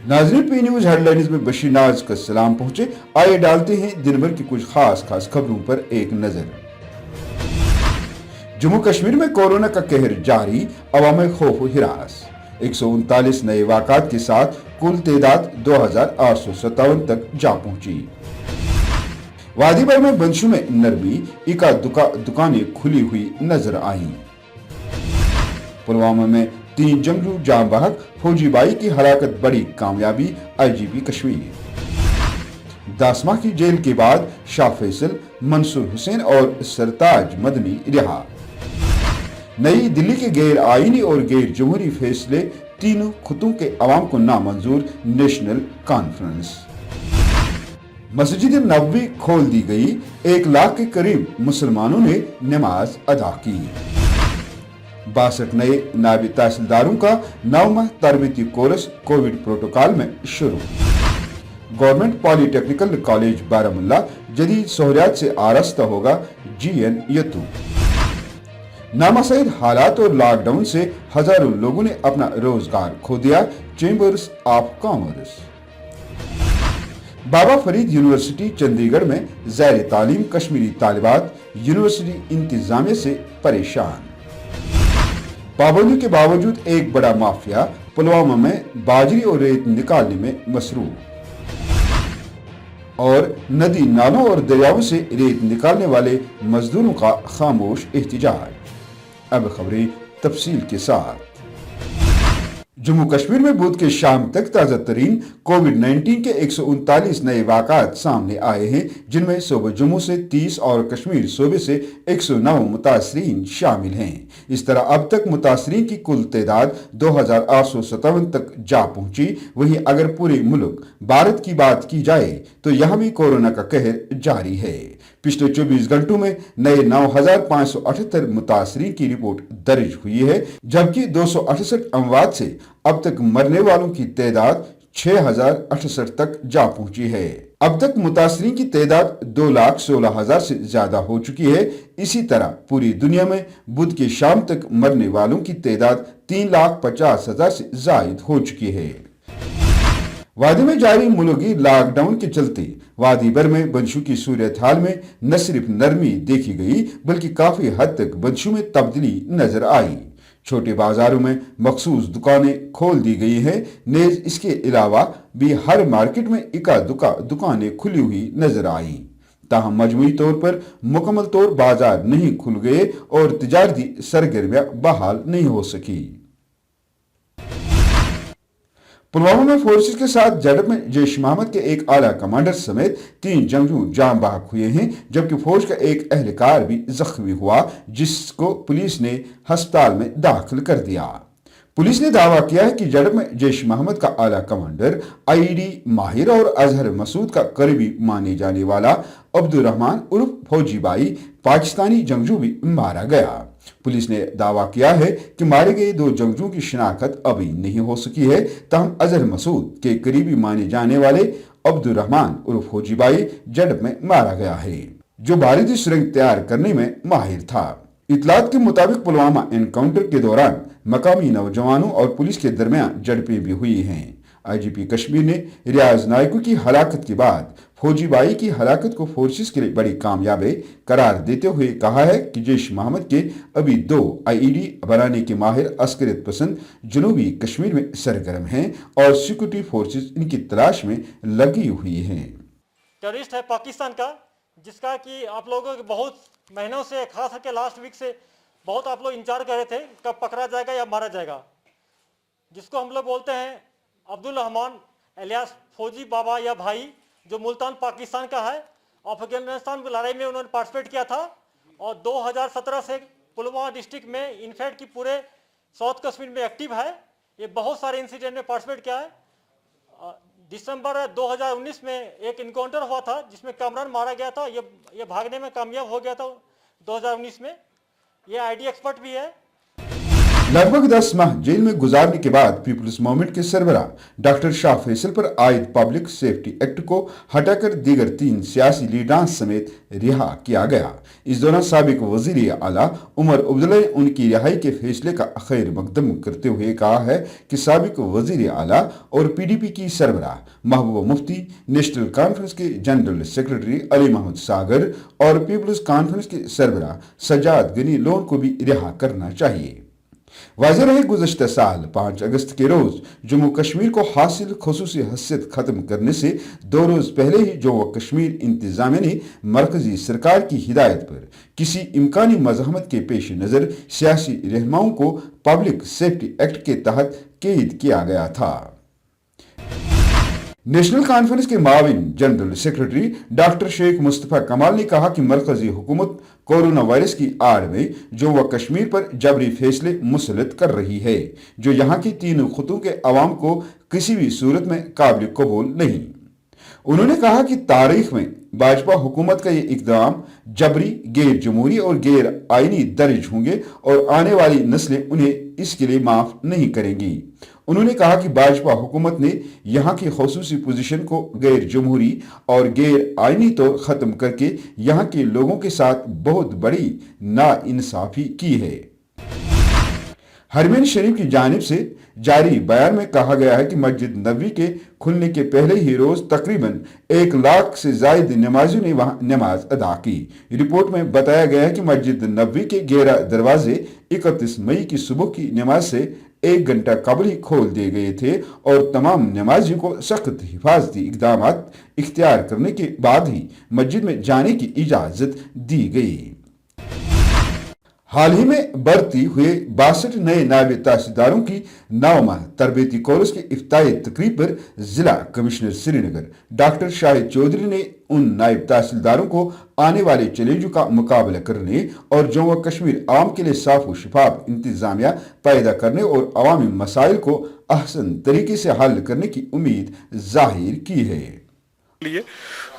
नाज़रीन, P news headlines में बशीर नाज का सलाम पहुंचे। आइए डालते हैं दिन भर की कुछ खास खबरों पर एक नजर। जम्मू कश्मीर में कोरोना का कहर जारी, अवाम में खौफ हिरास। 139 नए वाक़ात के साथ कुल तादाद 2857 तक जा पहुंची। वादी भर में बंशू में नरमी, इका दुका दुकानें खुली हुई नजर आईं। पुलवामा में 3 जंगजू जाम बहक, फौजी बाई की हलाकत बड़ी कामयाबी, IGP कश्मीर। 10 माह की जेल के बाद शाह फैसल, मंसूर हुसैन और सरताज मदनी रिहा। नई दिल्ली के गैर आईनी और गैर जमहूरी फैसले तीनों खुतों के अवाम को नामंजूर, नेशनल कॉन्फ्रेंस। मस्जिद नबवी खोल दी गई, 1 लाख के करीब मुसलमानों ने नमाज अदा की। 62 नए नायब तहसीलदारों का 9 माह तरबीती कोर्स कोविड प्रोटोकॉल में शुरू। गवर्नमेंट पॉलिटेक्निकल कॉलेज बारामुल्ला जदीद सहूलियात से आरास्ता होगा, GN यतू। नामासैद हालात और लॉकडाउन से हजारों लोगों ने अपना रोजगार खो दिया, chambers of commerce. Baba Farid university Chandigarh में ज़ैर तालीम कश्मीरी तालिबात यूनिवर्सिटी इंतजामिया से परेशान। पाबंदी के बावजूद एक बड़ा माफिया पुलवामा में बाजरी और रेत निकालने में मसरूफ। और नदी नालों और दरियाओं से रेत निकालने वाले मजदूरों का खामोश एहतजाज। अब खबरें तफसील के साथ। जम्मू कश्मीर में बुध के शाम तक ताज़ा तरीन कोविड-19 के 139 नए वाक़ात सामने आए हैं, जिनमें सूबा जम्मू से 30 और कश्मीर सूबे से 109 मुतासरीन शामिल हैं। इस तरह अब तक मुतासरीन की कुल तादाद 2857 तक जा पहुंची। वहीं अगर पूरे मुल्क भारत की बात की जाए तो यहाँ भी कोरोना का कहर जारी है। पिछले 24 घंटों में नए 9578 मुतासरीन की रिपोर्ट दर्ज हुई है, जबकि 268 अमवात से अब तक मरने वालों की तादाद 6068 तक जा पहुंची है। अब तक मुतासरीन की तादाद 2,16,000 से ज्यादा हो चुकी है। इसी तरह पूरी दुनिया में बुध की शाम तक मरने वालों की तादाद 3,50,000 से जायद हो चुकी है। वादी में जारी मुल्की लॉकडाउन के चलते वादी भर में बंशू की सूरत हाल में न सिर्फ नरमी देखी गई, बल्कि काफी हद तक बंशू में तब्दीली नजर आई। छोटे बाजारों में मखसूस दुकानें खोल दी गई हैं। नेज इसके अलावा भी हर मार्केट में इका दुका दुकानें खुली हुई नजर आई। ताहम मजमूई तौर पर मुकम्मल तौर बाजार नहीं खुल गए और तिजारती सरगर्मियां बहाल नहीं हो सकी। पुलवामा में फोर्सेस के साथ झड़प में जैश मोहम्मद के एक आला कमांडर समेत 3 जंगजू जाम बहक हुए हैं, जबकि फौज का एक एहलकार भी जख्मी हुआ, जिसको पुलिस ने अस्पताल में दाखिल कर दिया। पुलिस ने दावा किया है कि झड़प में जैश मोहम्मद का आला कमांडर IED माहिर और अजहर मसूद का करीबी माने जाने वाला अब्दुर्रहमान उर्फ फौजी बाई पाकिस्तानी जंगजू भी मारा गया। पुलिस ने दावा किया है कि मारे गए 2 जंगजू की शिनाख्त अभी नहीं हो सकी है। तहम अजहर मसूद के करीबी माने जाने वाले अब्दुर्रहमान उर्फ फौजी बाई झड़प में मारा गया है, जो बारूदी सुरंग तैयार करने में माहिर था। इतलात के मुताबिक पुलवामा एनकाउंटर के दौरान मकामी नौजवानों और पुलिस के दरमियान झड़पें भी हुई हैं। IGP कश्मीर ने रियाज नायकू की हलाकत के बाद फौजी बाई की हलाकत को फोर्सेस के लिए बड़ी कामयाबी करार देते हुए कहा है कि जैश मोहम्मद के अभी 2 IED बनाने के माहिर अस्करियत पसंद जनूबी कश्मीर में सरगर्म हैं और सिक्योरिटी फोर्सेस इनकी तलाश में लगी हुई हैं। टेररिस्ट है पाकिस्तान का, जिसका कि आप लोगों के बहुत महीनों से, खास करके लास्ट वीक से बहुत आप लोग इंतजार कर रहे थे कब पकड़ा जाएगा या मारा जाएगा, जिसको हम लोग बोलते हैं अब्दुल रहमान एलियास फौजी बाबा या भाई, जो मुल्तान पाकिस्तान का है। अफगानिस्तान की लड़ाई में उन्होंने पार्टिसिपेट किया था और 2017 से पुलवामा डिस्ट्रिक्ट में इनफैक्ट की पूरे साउथ कश्मीर में एक्टिव है। ये बहुत सारे इंसिडेंट में पार्टिसिपेट किया है। दिसंबर 2019 में एक इनकाउंटर हुआ था जिसमें कामरान मारा गया था। ये भागने में कामयाब हो गया था 2019 में। ये ID एक्सपर्ट भी है। लगभग 10 माह जेल में गुजारने के बाद पीपुल्स मूवमेंट के सरबराह डॉक्टर शाह फैसल पर आयद पब्लिक सेफ्टी एक्ट को हटाकर दीगर 3 सियासी लीडरांस समेत रिहा किया गया। इस दौरान साबिक वजीर आला उमर अब्दुल्ला ने उनकी रिहाई के फैसले का खैर मकदम करते हुए कहा है कि साबिक वजीर आला और PDP की सरबराह महबूबा मुफ्ती, नेशनल कॉन्फ्रेंस के जनरल सेक्रेटरी अली महमूद सागर और पीपुल्स कॉन्फ्रेंस के सरबराह सजाद गनी लोन को भी रिहा करना चाहिए। वाज़ेह रहे गुज़श्ता साल 5 अगस्त के रोज जम्मू कश्मीर को हासिल खसूसी हैसियत खत्म करने से 2 रोज पहले ही जम्मू कश्मीर इंतजामिया ने मरकजी सरकार की हिदायत पर किसी इम्कानी मज़ाहमत के पेश नज़र सियासी रहनुमाओं को पब्लिक सेफ्टी एक्ट के तहत कैद किया गया था। नेशनल कॉन्फ्रेंस के माविन general secretary doctor Sheikh Mustafa Kamal ने कहा कि मरकजी हुकूमत कोरोना वायरस की आड़ में जम्मू व कश्मीर पर जबरी फैसले मुसलत कर रही है, जो यहाँ की 3 खित्तों के अवाम को किसी भी सूरत में काबिल कबूल नहीं। उन्होंने कहा कि तारीख में भाजपा हुकूमत का ये इकदाम जबरी, गैर जमहूरी और गैर आईनी दर्ज होंगे और आने वाली नस्लें उन्हें इसके लिए माफ नहीं करेंगी। उन्होंने कहा कि भाजपा हुकूमत ने यहाँ की खसूसी पोजीशन को गैर जमहूरी और गैर आईनी तौर ख़त्म करके यहाँ के लोगों के साथ बहुत बड़ी नाइंसाफ़ी की है। हरमैन शरीफ की जानिब से जारी बयान में कहा गया है कि मस्जिद नबवी के खुलने के पहले ही रोज तकरीबन 1 लाख से ज्यादा नमाजियों ने वहां नमाज अदा की। रिपोर्ट में बताया गया है कि मस्जिद नबवी के 11 दरवाजे 31 मई की सुबह की नमाज से 1 घंटा कबल ही खोल दिए गए थे और तमाम नमाजियों को सख्त हिफाजती इकदाम इख्तियार करने के बाद ही मस्जिद में जाने की इजाजत दी गई। हाल ही में बढ़ती हुए 62 नए नायब तहसीलदारों की 9 माह तरबेती कोर्स के इफ्ताही तकरीब पर जिला कमिश्नर श्रीनगर डॉक्टर शाहिद चौधरी ने उन नायब तहसीलदारों को आने वाले चैलेंजों का मुकाबला करने और जम्मू व कश्मीर आवाम के लिए साफ व शफाफ इंतजामिया पैदा करने और अवामी मसाइल को अहसन तरीके से हल करने की उम्मीद जाहिर की है। लिए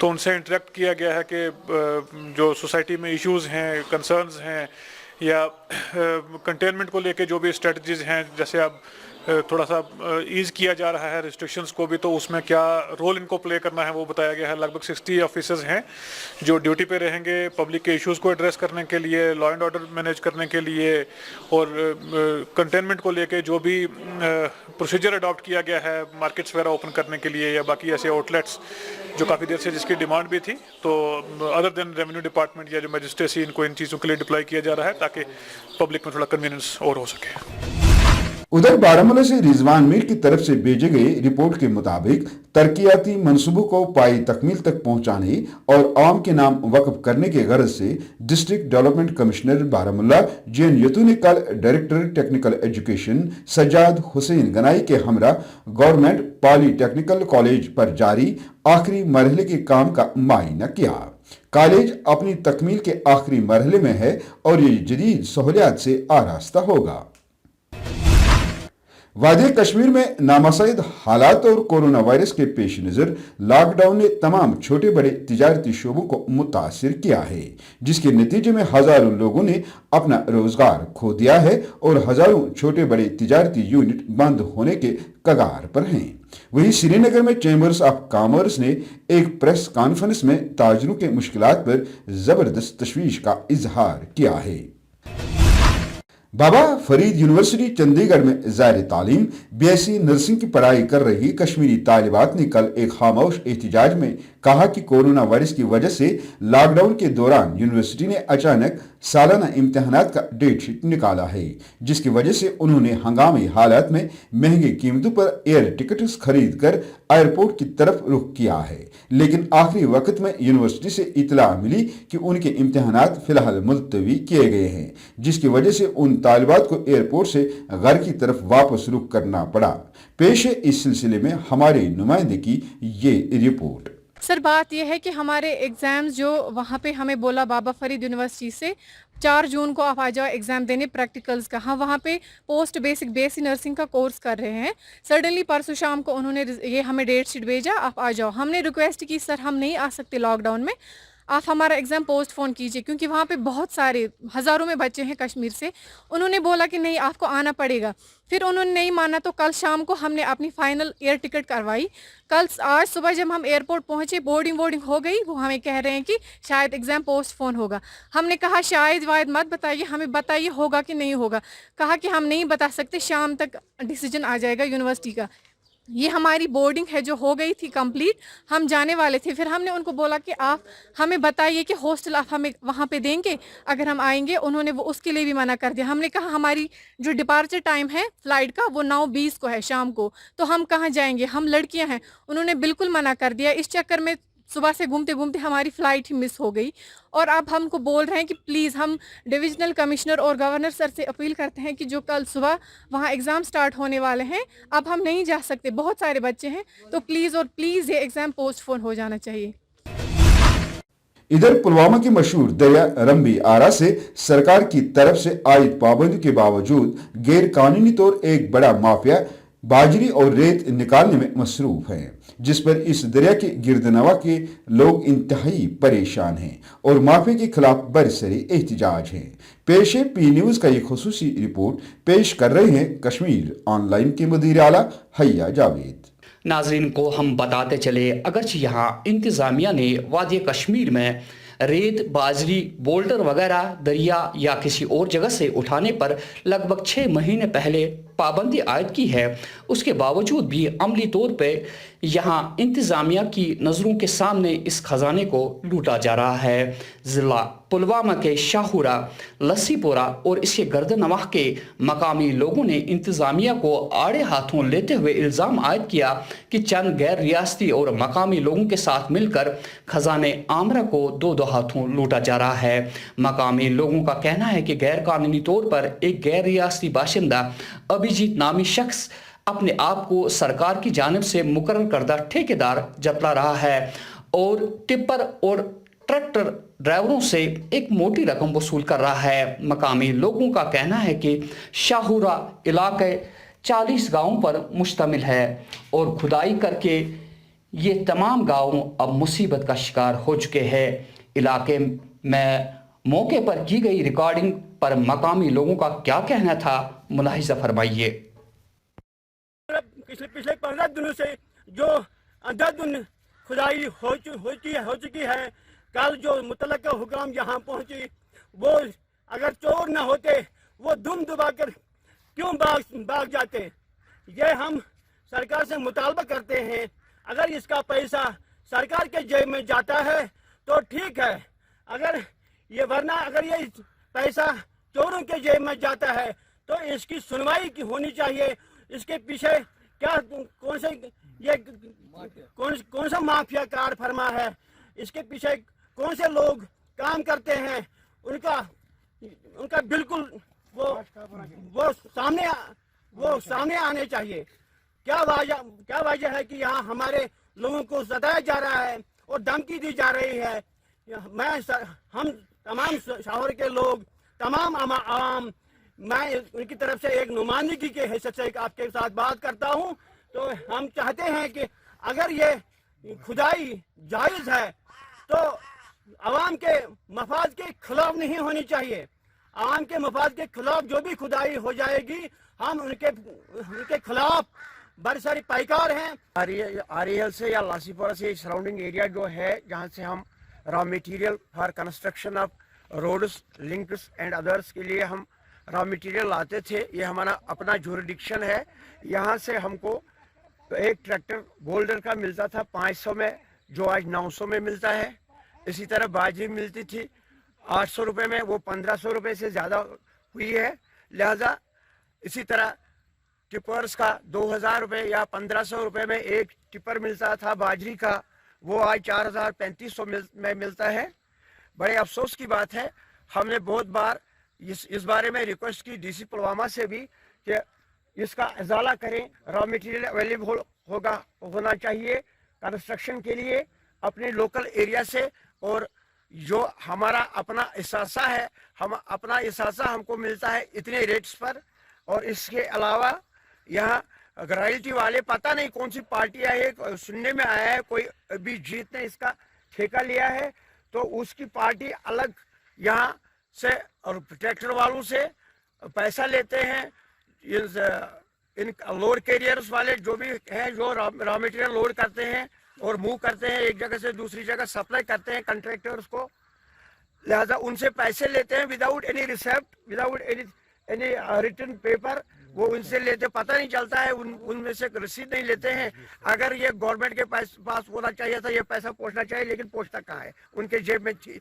तो उनसे इंटरेक्ट किया गया है कि जो सोसाइटी में इश्यूज़ हैं, कंसर्न्स हैं या कंटेनमेंट को लेके जो भी स्ट्रेटजीज हैं, जैसे अब थोड़ा सा ईज़ किया जा रहा है रिस्ट्रिक्शंस को भी, तो उसमें क्या रोल इनको प्ले करना है वो बताया गया है। लगभग 60 ऑफिसर्स हैं जो ड्यूटी पे रहेंगे पब्लिक के इश्यूज़ को एड्रेस करने के लिए, लॉ एंड ऑर्डर मैनेज करने के लिए और कंटेनमेंट को लेके जो भी प्रोसीजर अडॉप्ट किया गया है मार्केट्स वगैरह ओपन करने के लिए या बाकी ऐसे आउटलेट्स जो काफ़ी देर से जिसकी डिमांड भी थी, तो अदर देन रेवेन्यू डिपार्टमेंट या जो मजिस्ट्रेसी इनको इन चीज़ों के लिए डिप्लॉय किया जा रहा है ताकि पब्लिक में थोड़ा कन्वीनियंस और हो सके। उधर बारामूला से रिजवान मीर की तरफ से भेजे गए रिपोर्ट के मुताबिक तरक्याती मंसूबों को पाई तकमील तक पहुंचाने और आवाम के नाम वक्फ करने के गरज से district development commissioner Baramulla JN Yatoo ने कल director technical education Sajjad Hussain Ganai के हमरा गवर्नमेंट पॉलीटेक्निकल कॉलेज पर जारी आखिरी मरहले के काम का मुआयना किया। कॉलेज अपनी तकमील के आखिरी मरहले में है और ये जदीद सहूलियात से आरास्ता होगा। वादी कश्मीर में नामसैद हालात और कोरोना वायरस के पेश नज़र लॉकडाउन ने तमाम छोटे बड़े तिजारती शोबों को मुतासिर किया है, जिसके नतीजे में हजारों लोगों ने अपना रोजगार खो दिया है और हजारों छोटे बड़े तिजारती यूनिट बंद होने के कगार पर हैं। वहीं श्रीनगर में चैम्बर्स ऑफ कॉमर्स ने एक प्रेस कॉन्फ्रेंस में ताजरों के मुश्किलात पर जबरदस्त तशवीश का इजहार किया है। बाबा फरीद यूनिवर्सिटी चंडीगढ़ में ज़ाहिर तालीम BSc नर्सिंग की पढ़ाई कर रही कश्मीरी तालिबात ने कल एक खामोश एहतजाज में कहा कि कोरोना वायरस की वजह से लॉकडाउन के दौरान यूनिवर्सिटी ने अचानक सालाना इम्तिहानात का डेट शीट निकाला है, जिसकी वजह से उन्होंने हंगामी हालात में महंगी कीमतों पर एयर टिकट्स खरीद कर एयरपोर्ट की तरफ रुख किया है। लेकिन आखिरी वक्त में यूनिवर्सिटी से इतला मिली कि उनके इम्तिहानात फिलहाल मुलतवी किए गए हैं, जिसकी वजह से उन तालिबात को एयरपोर्ट से घर की तरफ वापस रुख करना पड़ा। पेश है इस सिलसिले में हमारे नुमाइंदे की ये रिपोर्ट। सर, बात यह है कि हमारे एग्ज़ाम्स जो वहाँ पे हमें बोला बाबा फरीद यूनिवर्सिटी से 4 जून को आप आ जाओ एग्ज़ाम देने प्रैक्टिकल्स का। हम वहाँ पे पोस्ट बेसिक BSc नर्सिंग का कोर्स कर रहे हैं। सडनली परसों शाम को उन्होंने ये हमें डेट शीट भेजा, आप आ जाओ। हमने रिक्वेस्ट की सर हम नहीं आ सकते लॉकडाउन में, आप हमारा एग्ज़ाम पोस्टपोन कीजिए, क्योंकि वहाँ पे बहुत सारे हज़ारों में बच्चे हैं कश्मीर से। उन्होंने बोला कि नहीं आपको आना पड़ेगा, फिर उन्होंने नहीं माना तो कल शाम को हमने अपनी फ़ाइनल एयर टिकट करवाई। आज सुबह जब हम एयरपोर्ट पहुँचे, बोर्डिंग हो गई, वो हमें कह रहे हैं कि शायद एग्ज़ाम पोस्टपोन होगा। हमने कहा शायद वायद मत बताइए, हमें बताइए होगा कि नहीं होगा। कहा कि हम नहीं बता सकते, शाम तक डिसीजन आ जाएगा यूनिवर्सिटी का। ये हमारी बोर्डिंग है जो हो गई थी कंप्लीट, हम जाने वाले थे। फिर हमने उनको बोला कि आप हमें बताइए कि हॉस्टल आप हमें वहाँ पे देंगे अगर हम आएंगे। उन्होंने वो उसके लिए भी मना कर दिया। हमने कहा हमारी जो डिपार्चर टाइम है फ़्लाइट का वो 9:20 को है शाम को, तो हम कहाँ जाएंगे, हम लड़कियाँ हैं। उन्होंने बिल्कुल मना कर दिया। इस चक्कर में सुबह से घूमते घूमते हमारी फ़्लाइट ही मिस हो गई। और अब हमको बोल रहे हैं कि प्लीज़, हम डिविजनल कमिश्नर और गवर्नर सर से अपील करते हैं कि जो कल सुबह वहाँ एग्ज़ाम स्टार्ट होने वाले हैं, अब हम नहीं जा सकते, बहुत सारे बच्चे हैं, तो प्लीज़ और प्लीज़ ये एग्ज़ाम पोस्टपोन हो जाना चाहिए। इधर पुलवामा की मशहूर दरिया रंबी आरा से सरकार की तरफ से आयद पाबंदी के बावजूद गैर कानूनी तौर एक बड़ा माफिया बाजरी और रेत निकालने में मसरूफ है, जिस पर इस दरिया के गिरदनवा के लोग इंतहाई परेशान हैं और माफिया के खिलाफ बरसरी एहतजाज है। पेश है पी न्यूज़ का ये खुसूसी रिपोर्ट, पेश कर रहे हैं कश्मीर ऑनलाइन के मुदीर आला हैया जावेद। नाजरीन को हम बताते चले, अगरचे यहाँ इंतज़ामिया ने वादी कश्मीर में रेत, बाजरी, बोल्डर वगैरह दरिया या किसी और जगह से उठाने पर लगभग 6 महीने पहले पाबंदी आयद की है, उसके बावजूद भी अमली तौर पे यहाँ इंतज़ामिया की नज़रों के सामने इस खजाने को लूटा जा रहा है। ज़िला पुलवामा के शाहूरा, लस्सीपुरा और इसके गर्दनवाह के मकामी लोगों ने इंतज़ामिया को आड़े हाथों लेते हुए इल्ज़ाम आयद किया कि चंद गैर रियासती और मकामी लोगों के साथ मिलकर खजाने आमरा को दो हाथों लूटा जा रहा है। मकामी लोगों का कहना है कि गैर कानूनी तौर पर एक गैर रियासती बाशिंदा अभिजीत नामी शख्स अपने आप को सरकार की जानिब से मुकर्रर करदा ठेकेदार जतला रहा है और टिप्पर और ट्रैक्टर ड्राइवरों से एक मोटी रकम वसूल कर रहा है। मकामी लोगों का कहना है कि शाहूरा इलाके 40 गांवों पर मुश्तमिल है और खुदाई करके ये तमाम गांव अब मुसीबत का शिकार हो चुके हैं। इलाके में मौके पर की गई रिकॉर्डिंग पर मकामी लोगों का क्या कहना था, मुलाहिजा फरमाइए। पिछले 15 दिनों से जो अंधाधुन खुदाई हो चुकी है, कल जो मुतलका हुकाम यहाँ पहुँची, वो अगर चोर न होते वो दुम दुबा कर क्यों भाग जाते। ये हम सरकार से मुतालबा करते हैं, अगर इसका पैसा सरकार के जेब में जाता है तो ठीक है, अगर ये पैसा चोरों के जेब में जाता है तो इसकी सुनवाई की होनी चाहिए। इसके पीछे क्या कौन सा माफिया कार फरमा है, इसके पीछे कौन से लोग काम करते हैं, उनका बिल्कुल वो सामने आने चाहिए। क्या वजह है कि यहाँ हमारे लोगों को सताया जा रहा है और धमकी दी जा रही है। हम तमाम शहर के लोग, तमाम आवाम, मैं उनकी तरफ से एक नुमाइंदगी के हैसियत से आपके साथ बात करता हूं। तो हम चाहते हैं कि अगर ये खुदाई जायज़ है तो आवाम के मफाद के खिलाफ नहीं होनी चाहिए। आवाम के मफाद के खिलाफ जो भी खुदाई हो जाएगी, हम उनके खिलाफ बरसरी पैकार हैं। आरएल से या लासीपुरा से सराउंडिंग एरिया जो है, जहाँ से हम raw material for construction of roads, links and others के लिए हम रॉ मटेरियल लाते थे, ये हमारा अपना जुरिडिक्शन है। यहाँ से हमको एक ट्रैक्टर बोल्डर का मिलता था 500 में, जो आज 900 में मिलता है। इसी तरह बाजरी मिलती थी 800 रुपये में, वो 1500 रुपये से ज़्यादा हुई है। लिहाजा इसी तरह टिपर्स का 2000 रुपये या 1500 रुपये में एक टिपर मिलता था बाजरी का, वो आज 4000-3500 में मिलता है। बड़े अफसोस की बात है, हमने बहुत बार इस बारे में रिक्वेस्ट की डीसी पुलवामा से भी कि इसका इजाला करें, रॉ मटेरियल अवेलेबल होना चाहिए कंस्ट्रक्शन के लिए अपने लोकल एरिया से। और जो हमारा अपना एहसासा है, अपना एहसासा हमको मिलता है इतने रेट्स पर। और इसके अलावा यहाँ रॉयल्टी वाले, पता नहीं कौन सी पार्टी आई है, सुनने में आया है कोई अभी जीत ने इसका ठेका लिया है, तो उसकी पार्टी अलग यहाँ से और ट्रैक्टर वालों से पैसा लेते हैं। इन लोड कैरियर्स वाले जो भी हैं जो रॉ मटेरियल लोड करते हैं और मूव करते हैं एक जगह से दूसरी जगह सप्लाई करते हैं कंट्रैक्टर्स को, लिहाजा उनसे पैसे लेते हैं without any receipt, without any written paper, वो उनसे लेते, पता नहीं चलता है, उनमें से रसीद नहीं लेते हैं। अगर ये गवर्नमेंट के पास होना चाहिए था, ये पैसा पहुंचना चाहिए, लेकिन पहुंचता कहाँ है, उनके जेब में थी।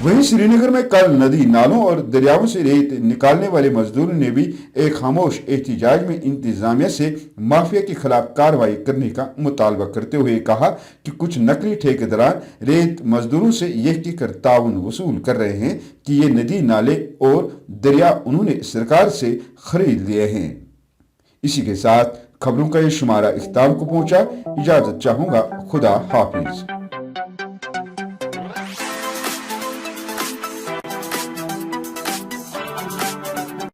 वहीं श्रीनगर में कल नदी नालों और दरियाओं से रेत निकालने वाले मजदूरों ने भी एक खामोश एहतजाज में इंतजामिया से माफिया के खिलाफ कार्रवाई करने का मुतालबा करते हुए कहा कि कुछ नकली ठेकेदार रेत मजदूरों से यह कहकर ताउन वसूल कर रहे हैं कि ये नदी नाले और दरिया उन्होंने सरकार से खरीद लिए हैं। इसी के साथ खबरों का ये शुमारा इख्तिताम को पहुंचा। इजाजत चाहूंगा, खुदा हाफिज।